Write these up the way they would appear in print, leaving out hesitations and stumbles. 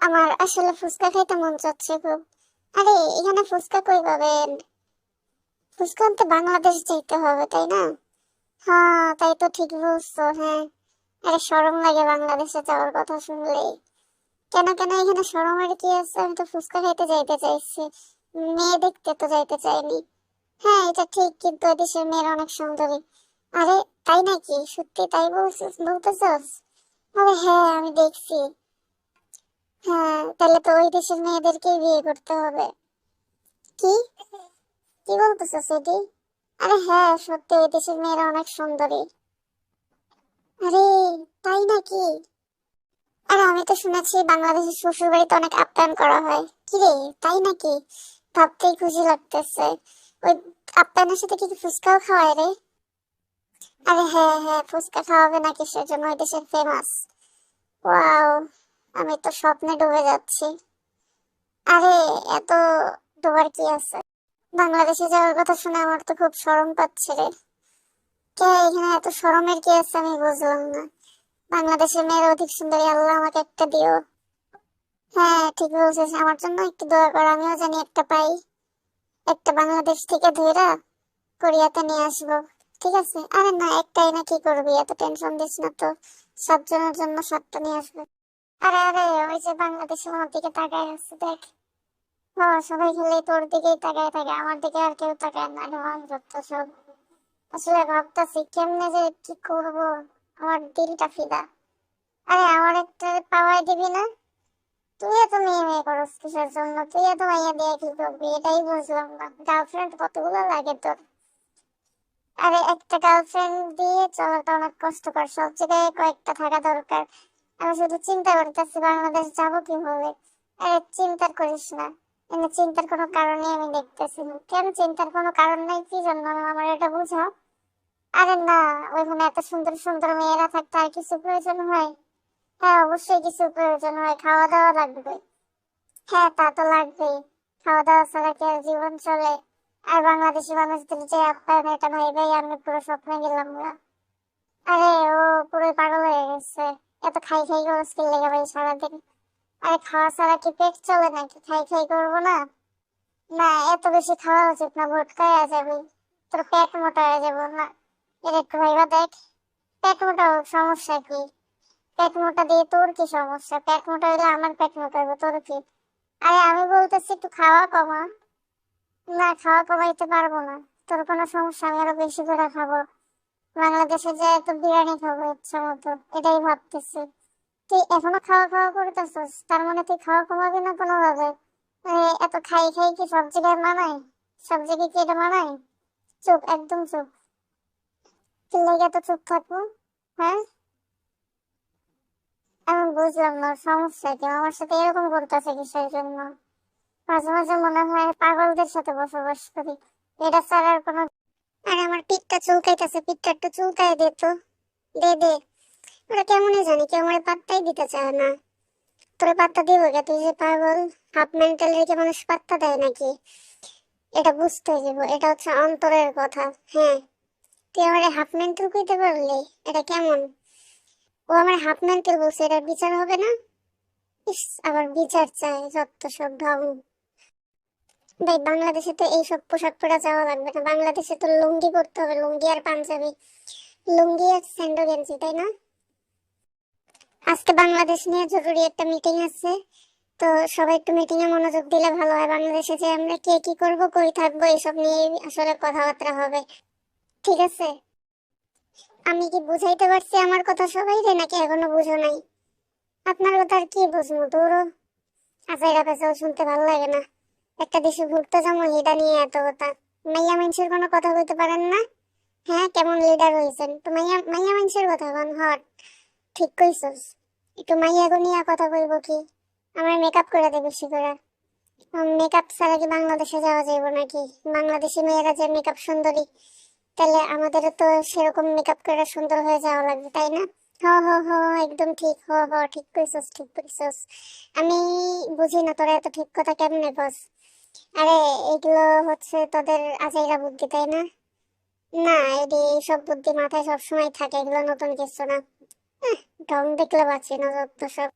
আমার আসলে ফুচকা খাইতে মন চাচ্ছে খুব। আরে এখানে ফুচকা কই পাবেন? ফুচকা আনতে বাংলাদেশ যেতে হবে, তাই না? হ্যাঁ, তাই তো, ঠিক বলছো, হ্যাঁ। আরে শরম লাগে বাংলাদেশে যাওয়ার কথা শুনলেই। কেন কেন, এখানে শরমের কি আছে? আমি তো ফুচকা খাইতে যাইতে চাইছি, মেয়ে দেখতে তো যাইতে চাইনি। হ্যাঁ, এটা ঠিক, কিন্তু এদেশের মেয়েরা অনেক সুন্দরী। আরে তাই নাকি? সত্যি তাই বলছিস, বলতেছস? আরে হ্যাঁ, আমি দেখছি। হ্যাঁ, তাহলে তো ওই দেশের মেয়েদেরকেই বিয়ে করতে হবে। কি কি বলতেছো সেটি? আরে হ্যাঁ, সত্যি ওই দেশের মেয়েরা অনেক সুন্দরী। আরে তাই নাকি? আরে আমি তো শুনেছি বাংলাদেশের শ্বশুর বাড়িতে অনেক আপ্যায়ন করা হয়। কি রে, তাই নাকি? ভাবতেই খুশি লাগতেছে। ওই আপ্যায়নের সাথে কি কি ফুচকাও খাওয়ায় রে? আরে হ্যাঁ হ্যাঁ, ফুচকা খাওয়াবে না কিসের জন্য, ওই দেশের ফেমাস। ওয়াও, আমি তো স্বপ্নে ডুবে যাচ্ছি। আরে এত ডোবার কি আছে? বাংলাদেশে যাওয়ার কথা শুনে আমার তো খুব শরম পাচ্ছে রে। কে, এখানে এত শরমের কি আছে আমি বুঝলাম না। বাংলাদেশের মেয়ের অধিক সুন্দরী, আল্লাহ আমাকে একটা দিও। হ্যাঁ ঠিক বলছিস, আমার জন্য একটু দোয়া কর, আমিও জানি একটা পাই। একটা বাংলাদেশ থেকে ধইরা কোরিয়াতে নিয়ে আসবো। ঠিক আছে? আরে না, একটাই না, কি করবি, এত টেনশন দিস না তো। 7 জনের জন্য 7টা নিয়ে আসবে। আরে আরে, ওই যে বাংলাদেশে আমার দিকে তাকায় আছে, দেখ। বাবা, সবাই খেলে তোর দিকেই তাকায় থাকে, আমার দিকে আর কেউ তাকায় না রে, যত সব। আসলে ভাবতেছি কেমনে যে কি করব, আমার দিলটা ফিদা। আরে আমার একটা পাওয়াই দিবি না? তুই এত মেয়ে মেয়ে করস কিসের জন্য? তুই এত মাইয়া দিয়ে কি করবি, এটাই বুঝলাম না। গার্লফ্রেন্ড কতগুলো লাগে তোর? আরে একটা গার্লফ্রেন্ড দিয়ে চলাটা অনেক কষ্টকর, সব জায়গায় কয়েকটা থাকা দরকার। আমি শুধু চিন্তা করতেছি বাংলাদেশ যাবো কিভাবে। আরে চিন্তা করিস না, এমনি চিন্তার কোনো কারণই আমি দেখতেছি না। কেন চিন্তার কোনো কারণ নাই, কি জন্য আমার এটা বুঝাও। আরে না, ওইখানে এত সুন্দর সুন্দর মেয়েরা থাকতে আর কিছু প্রয়োজন হয়? হ্যাঁ অবশ্যই কিছু প্রয়োজন হয়, খাওয়া দাওয়া লাগবে। হ্যাঁ তা তো লাগবেই, খাওয়া দাওয়া ছাড়া কি আর জীবন চলে? আর বাংলাদেশি মানুষদের যে আপ্যায়ন, এটা ভাই ভাই আমি পুরো স্বপ্নে গেলাম না। আরে ও পুরো পাগল হয়ে গেছে। এত খাই খাই করছ কি লেগে ভাই সারাদিন? আরে খাওয়া ছাড়া কি পেট চলে নাকি, খাই খাই করবো না? না, এত বেশি খাওয়া উচিত না, ভটকায়া যাবি। তোর পেট মোটা হয়ে যাবো না। এর একটু ভাইবা দেখ, পেট মোটা হোক, সমস্যা কি? পেট মোটা দিয়ে তোর কি সমস্যা? পেট মোটা হইলে আমার পেট মোটা হইব, তোর কি? আরে আমি বলতেছি একটু খাওয়া কমা। না, খাওয়া কমাইতে পারবো না। তোর কোনো সমস্যা, আমি আরো বেশি করে খাবো। বাংলাদেশে যে একটু বিরিয়ানি খাবো ইচ্ছা মতো, এটাই ভাবতেছি। তুই এখনো খাওয়া খাওয়া করতেছিস, তার মানে তুই খাওয়া কমাবি না কোনোভাবে? এত খাই খাই কি সব জায়গায় মানায়? সব জায়গায় কি এটা মানায়? চুপ, একদম চুপ। কি লেগে তো চুপ থাকবো? হ্যাঁ, আমি বুঝলাম না সমস্যা কি, আমার সাথে এরকম করতেছে কিসের জন্য? মাঝে মাঝে মনে হয় পাগলদের সাথে বসবাস করি, এটা ছাড়া আর কোনো। আরে আমার পিঠটা চুলকাইতেছে, পিঠটা একটু চুলকাই দে তো। দে দে। ওরা কেমনই জানি, কেউ আমার পাত্তাই দিতে চায় না। তোরে পাত্তা দিব কে? তুই যে পাগল, হাফ মেন্টাল রেখে মানুষ পাত্তা দেয় নাকি? এটা বুঝতে হইব, এটা হচ্ছে অন্তরের কথা। হ্যাঁ, তুই আমার হাফ মেন্টাল কইতে পারলি? এটা কেমন? ও আমার হাফ মেন্টাল বলছে, এটার বিচার হবে না? ইস, আবার বিচার চাই, যত সব ঢং। ভাই বাংলাদেশে তো এইসব পোশাক পরা যাওয়া লাগবে না, বাংলাদেশে তো লুঙ্গি পরতে হবে, লুঙ্গি আর পাঞ্জাবি। লুঙ্গি আর স্যান্ডো গেঞ্জি, তাই না? আজকে বাংলাদেশ নিয়ে জরুরি একটা মিটিং আছে, তো সবাই একটু মিটিং এ মনোযোগ দিলে ভালো হয়। বাংলাদেশে যে আমরা কে কি করব, কই থাকবো, এসব নিয়ে আসলে কথাবার্তা হবে। ঠিক আছে? আমি কি বুঝাইতে পারছি আমার কথা সবাই রে, নাকি এখনো বুঝো নাই? আপনার কথা আর কি বুঝবো, দূরও। আজাইরা পেঁচাও শুনতে ভালো লাগে না। একটা দেশে ঘুরতে যাবো, এটা নিয়ে এত কথা। মাইয়া মানুষের কোনো কথা বলতে পারেন না? হ্যাঁ, কেমন লিডার হয়েছেন তো? মাইয়া মাইয়া মানুষের কথা কন, হট। ঠিক কইছস। একটু মাইয়া গো নিয়ে কথা কইব কি? আমার মেকআপ করে দে বেশি করে। মেকআপ ছাড়া কি বাংলাদেশে যাওয়া যাইব নাকি? বাংলাদেশি মেয়েরা যে মেকআপ সুন্দরী, তাহলে আমাদেরও তো সেরকম মেকআপ করে সুন্দর হয়ে যাওয়া লাগবে, তাই না? হ হ হ, একদম ঠিক, হ হ, ঠিক কইছস, ঠিক কইছস। আমি বুঝি না তোরা এত ঠিক কথা কেমনে কস। আরে এগুলো হচ্ছে তোদের আজাইরা বুদ্ধি, তাই না? না, এটি সব বুদ্ধি মাথায় সবসময় থাকে, এগুলো নতুন কিছু না। ঢং দেখলে বাঁচি না, যত সব।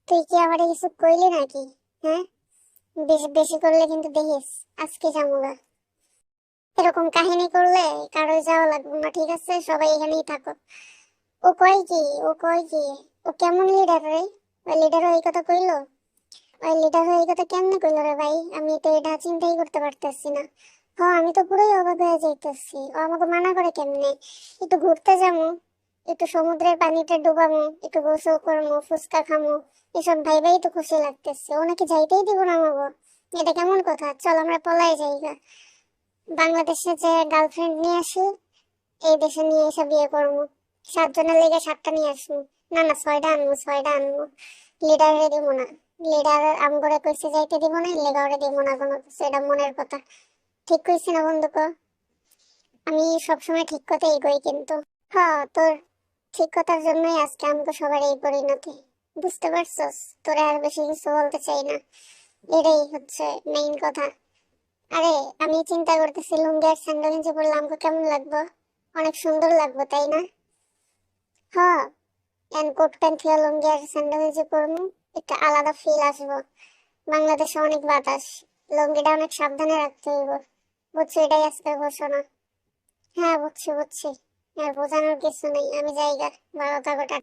তুই কি আমার কিছু কইলি নাকি? হ্যাঁ, বেশি বেশি করলে কিন্তু দেখিস আজকে যামুগা। এরকম কাহিনী করলে কারো যাওয়া লাগবে না, ঠিক আছে? সবাই এখানেই থাকো। ও কয় কি, ও কয় কি, ও কেমন লিডার রে? ওই লিডার এই কথা কইলো? ওই লিডার এই কথা কেমনে কইলো রে ভাই? আমি তো এটা চিন্তাই করতে পারতেছি না। হ্যাঁ, আমি তো পুরোই অবাক হয়ে যাইতেছি। ও আমাকে মানা করে কেমনে? একটু ঘুরতে যাবো, একটু সমুদ্রের পানিতে ডুবামো, একটু গোসল করবো, ফুচকা খামো, এসব ভাইবাই তো খুশি লাগতেছে। ও নাকি যাইতেই দিব না আমাকে। এটা কেমন কথা? চল আমরা পলাই যাই গা। বাংলাদেশে যে গার্লফ্রেন্ড নিয়ে আসি, এই দেশে নিয়ে এসে বিয়ে করবো। 7 জনের লেগে 7টা নিয়ে আসবো। না না, 6টা আনবো, 6টা আনবো। লিডারে দিব না। লিডার আমগরে কইছে যাইতে দিব না, লেগাওরে দিব না কোনো কিছু। এটা মনের কথা। ঠিক কইছি না বন্ধু ক? আমি সবসময় ঠিক কথাই কই কিন্তু। হ্যাঁ, তোর ঠিক কথার জন্যই আজকে আমাকে সবার এই পরিণতি। বুঝতে পারছস? তোরে আর বেশি কিছু বলতে চাই না। এটাই হচ্ছে মেইন কথা। আরে, আমি চিন্তা করতেছি লুঙ্গি আর স্যান্ডো গেঞ্জি পরলে আমাকে কেমন লাগবে? অনেক সুন্দর লাগবে, তাই না? হ্যাঁ, কোট প্যান্ট থেকে লুঙ্গি আর স্যান্ডো গেঞ্জি পরবো, একটা আলাদা ফিল আসবো। বাংলাদেশে অনেক বাতাস, লুঙ্গিটা অনেক সাবধানে রাখতে হইব। বুঝছো? এটাই আজকের ঘোষণা। হ্যাঁ, বুঝছি বুঝছি। আর বোঝানোর কিছু নেই, আমি জায়গা 12টা গোটা।